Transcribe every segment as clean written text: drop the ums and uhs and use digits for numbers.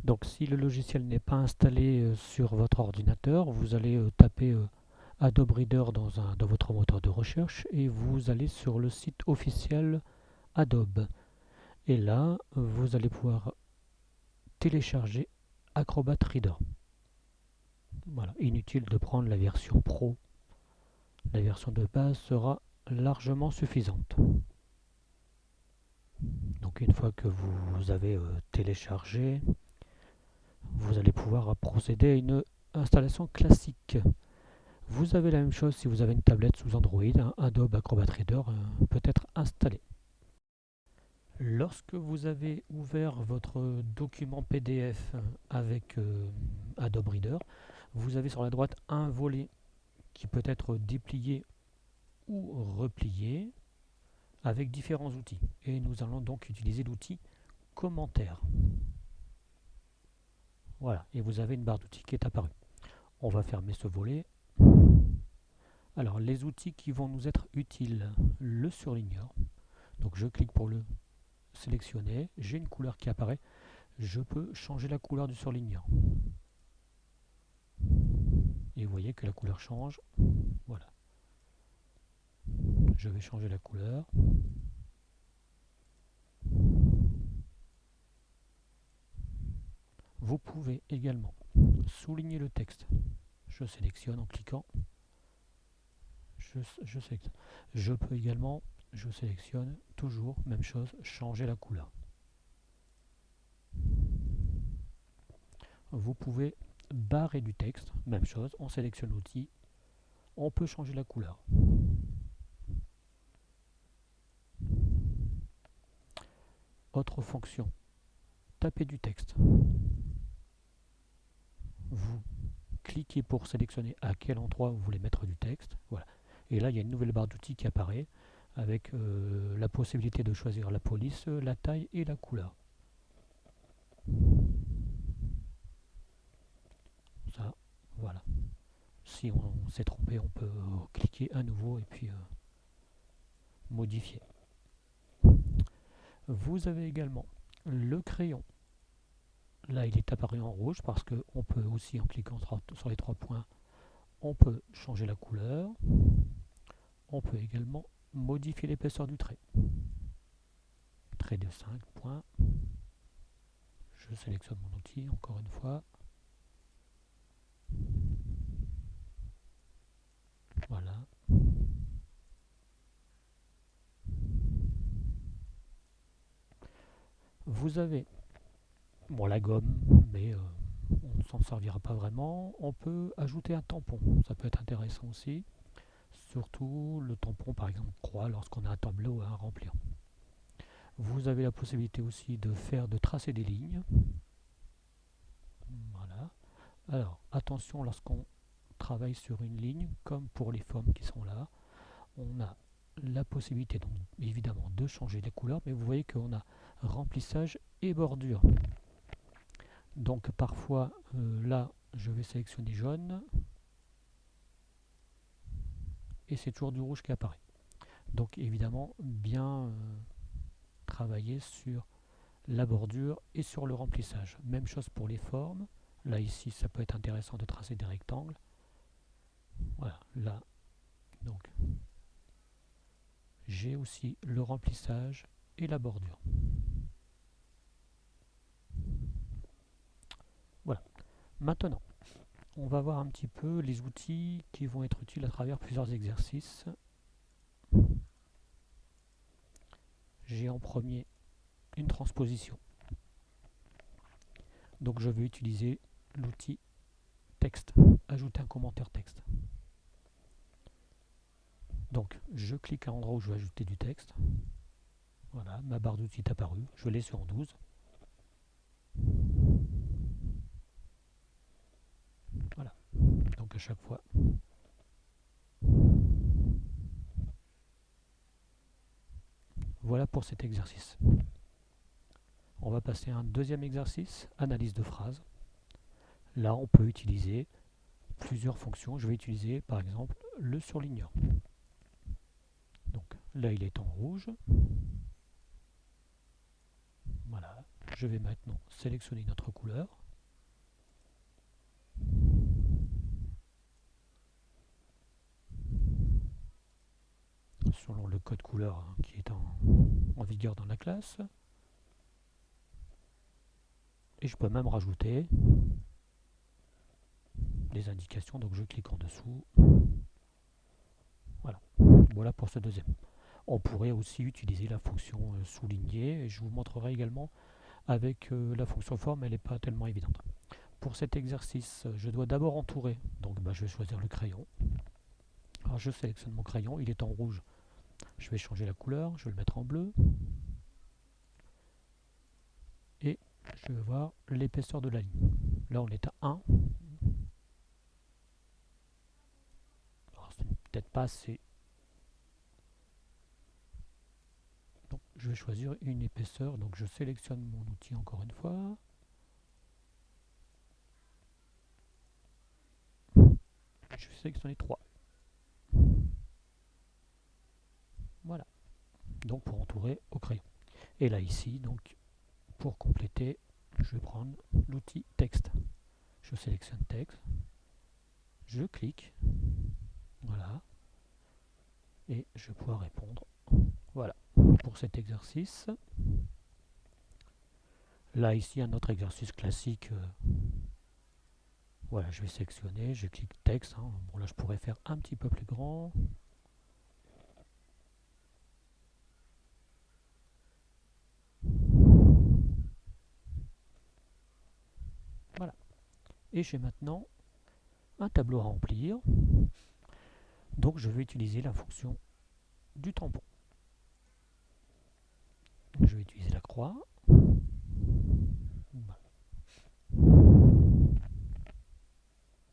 Donc si le logiciel n'est pas installé sur votre ordinateur, vous allez taper Adobe Reader dans votre moteur de recherche et vous allez sur le site officiel Adobe. Et là, vous allez pouvoir télécharger Acrobat Reader. Voilà, inutile de prendre la version Pro. La version de base sera largement suffisante. Donc une fois que vous avez téléchargé, vous allez pouvoir procéder à une installation classique. Vous avez la même chose si vous avez une tablette sous Android, Adobe Acrobat Reader peut être installé. Lorsque vous avez ouvert votre document PDF avec Adobe Reader, vous avez sur la droite un volet qui peut être déplié ou replié avec différents outils. Et nous allons donc utiliser l'outil commentaire. Voilà, et vous avez une barre d'outils qui est apparue. On va fermer ce volet. Alors, les outils qui vont nous être utiles, le surligneur. Donc, je clique pour le sélectionner. J'ai une couleur qui apparaît. Je peux changer la couleur du surligneur. Et vous voyez que la couleur change. Voilà. Je vais changer la couleur. Vous pouvez également souligner le texte. Je sélectionne en cliquant. Je sélectionne. Je peux également, je sélectionne toujours, même chose, changer la couleur. Vous pouvez barrer du texte, même chose, on sélectionne l'outil, on peut changer la couleur. Autre fonction, taper du texte. Vous cliquez pour sélectionner à quel endroit vous voulez mettre du texte. Voilà. Et là, il y a une nouvelle barre d'outils qui apparaît avec la possibilité de choisir la police, la taille et la couleur. Ça, voilà. Si on s'est trompé, on peut cliquer à nouveau et puis modifier. Vous avez également le crayon. Là, il est apparu en rouge parce qu'on peut aussi, en cliquant sur les 3 points, on peut changer la couleur. On peut également modifier l'épaisseur du trait. Trait de 5 points. Je sélectionne mon outil encore une fois. Voilà. Vous avez la gomme, mais on ne s'en servira pas vraiment. On peut ajouter un tampon, ça peut être intéressant aussi. Surtout le tampon par exemple croix lorsqu'on a un tableau à remplir. Vous avez la possibilité aussi de tracer des lignes. Voilà. Alors attention lorsqu'on travaille sur une ligne, comme pour les formes qui sont là, on a la possibilité donc évidemment de changer les couleurs, mais vous voyez qu'on a remplissage et bordure. Donc parfois là je vais sélectionner jaune et c'est toujours du rouge qui apparaît. Donc évidemment bien travailler sur la bordure et sur le remplissage. Même chose pour les formes. Là ici ça peut être intéressant de tracer des rectangles. Voilà, là donc j'ai aussi le remplissage et la bordure. Voilà. Maintenant, on va voir un petit peu les outils qui vont être utiles à travers plusieurs exercices. J'ai en premier une transposition. Donc je vais utiliser l'outil texte, ajouter un commentaire texte. Donc je clique à l'endroit où je veux ajouter du texte. Voilà, ma barre d'outils est apparue, je l'ai sur 12. Voilà, donc à chaque fois. Voilà pour cet exercice. On va passer à un deuxième exercice, analyse de phrases. Là, on peut utiliser plusieurs fonctions. Je vais utiliser par exemple le surligneur. Donc là, il est en rouge. Voilà, je vais maintenant sélectionner notre couleur. Selon le code couleur qui est en vigueur dans la classe. Et je peux même rajouter des indications, donc je clique en dessous. Voilà, voilà pour ce deuxième. On pourrait aussi utiliser la fonction souligner, et je vous montrerai également avec la fonction forme, elle n'est pas tellement évidente. Pour cet exercice, je dois d'abord entourer, donc je vais choisir le crayon. Alors je sélectionne mon crayon, il est en rouge. Je vais changer la couleur, je vais le mettre en bleu. Et je vais voir l'épaisseur de la ligne. Là on est à 1. Alors c'est peut-être pas assez. Donc je vais choisir une épaisseur, donc je sélectionne mon outil encore une fois. Je vais sélectionner 3. Voilà. Donc pour entourer au crayon. Et là ici, donc pour compléter, je vais prendre l'outil texte. Je sélectionne texte, je clique, voilà, et je vais pouvoir répondre. Voilà pour cet exercice. Là ici un autre exercice classique. Voilà, je vais sélectionner, je clique texte. Bon là je pourrais faire un petit peu plus grand. Voilà. Et j'ai maintenant un tableau à remplir. Donc je vais utiliser la fonction du tampon. Je vais utiliser la croix. Voilà.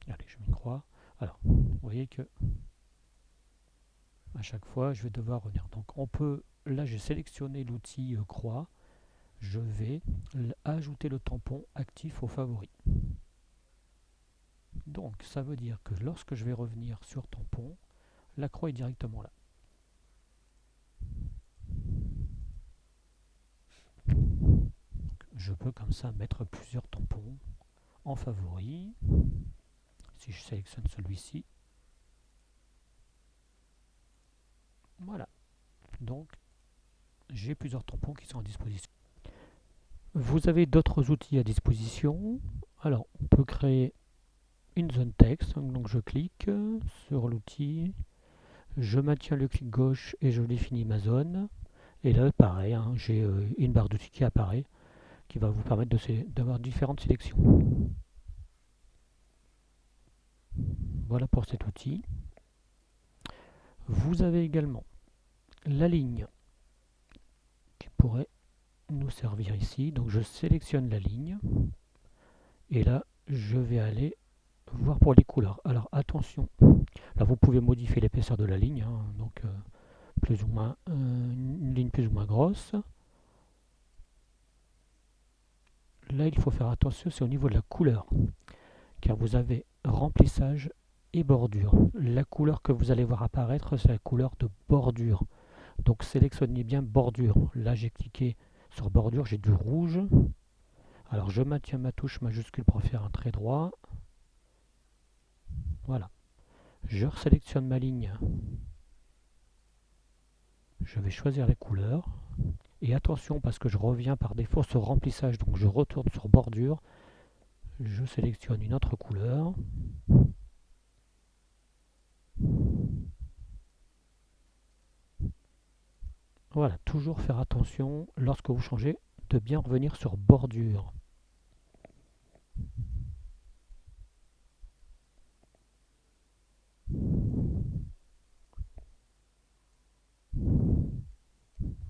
Allez, je mets une croix. Alors, vous voyez que à chaque fois, je vais devoir revenir. Donc on peut, là j'ai sélectionné l'outil croix. Je vais ajouter le tampon actif aux favoris. Donc ça veut dire que lorsque je vais revenir sur tampon, la croix est directement là. Donc, je peux comme ça mettre plusieurs tampons en favoris. Si je sélectionne celui-ci, voilà. Donc j'ai plusieurs tampons qui sont à disposition. Vous avez d'autres outils à disposition. Alors on peut créer une zone texte. Donc je clique sur l'outil, je maintiens le clic gauche et je définis ma zone. Et là pareil, j'ai une barre d'outils qui apparaît, qui va vous permettre d'avoir différentes sélections. Voilà pour cet outil. Vous avez également la ligne qui pourrait nous servir ici. Donc je sélectionne la ligne et là je vais aller voir pour les couleurs. Alors attention, là vous pouvez modifier l'épaisseur de la ligne, donc plus ou moins une ligne plus ou moins grosse. Là il faut faire attention, c'est au niveau de la couleur, car vous avez remplissage et bordure. La couleur que vous allez voir apparaître, c'est la couleur de bordure. Donc sélectionnez bien bordure. Là j'ai cliqué sur bordure, j'ai du rouge. Alors je maintiens ma touche majuscule pour faire un trait droit. Voilà. Je resélectionne ma ligne. Je vais choisir les couleurs. Et attention parce que je reviens par défaut sur remplissage, donc je retourne sur bordure. Je sélectionne une autre couleur. Voilà, toujours faire attention lorsque vous changez de bien revenir sur bordure.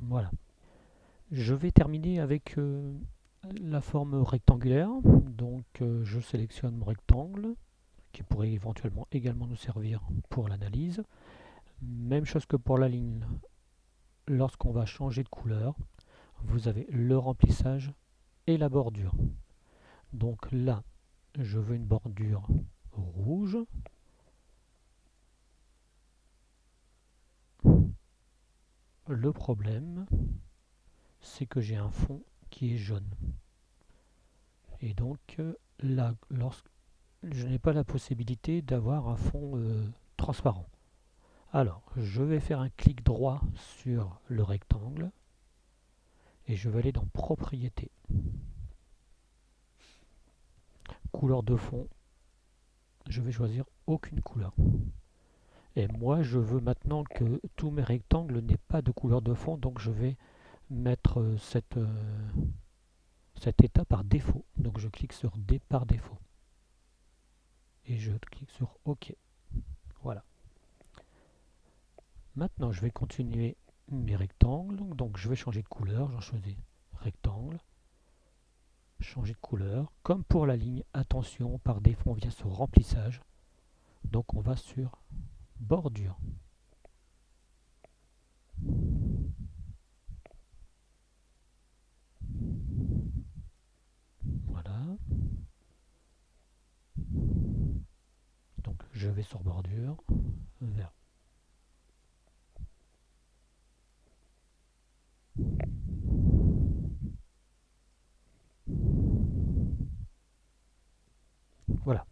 Voilà. Je vais terminer avec la forme rectangulaire. Donc je sélectionne mon rectangle, qui pourrait éventuellement également nous servir pour l'analyse. Même chose que pour la ligne. Lorsqu'on va changer de couleur, vous avez le remplissage et la bordure. Donc là, je veux une bordure rouge. Le problème, c'est que j'ai un fond qui est jaune. Et donc là, je n'ai pas la possibilité d'avoir un fond transparent. Alors, je vais faire un clic droit sur le rectangle et je vais aller dans Propriétés. Couleur de fond, je vais choisir aucune couleur. Et moi, je veux maintenant que tous mes rectangles n'aient pas de couleur de fond, donc je vais mettre cet état par défaut. Donc je clique sur D par défaut. Et je clique sur OK. Voilà. Maintenant, je vais continuer mes rectangles. Donc je vais changer de couleur. J'en choisis rectangle. Changer de couleur. Comme pour la ligne, attention, par défaut, on vient sur remplissage. Donc on va sur bordure. Voilà. Donc je vais sur bordure, vert. Voilà.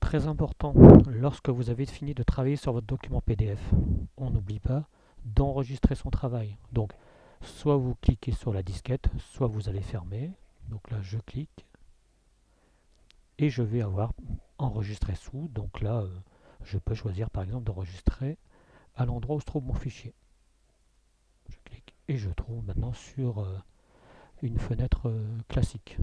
Très important, lorsque vous avez fini de travailler sur votre document PDF, on n'oublie pas d'enregistrer son travail. Donc, soit vous cliquez sur la disquette, soit vous allez fermer. Donc là, je clique et je vais avoir enregistré sous. Donc là, je peux choisir par exemple d'enregistrer à l'endroit où se trouve mon fichier. Je clique et je trouve maintenant sur une fenêtre classique.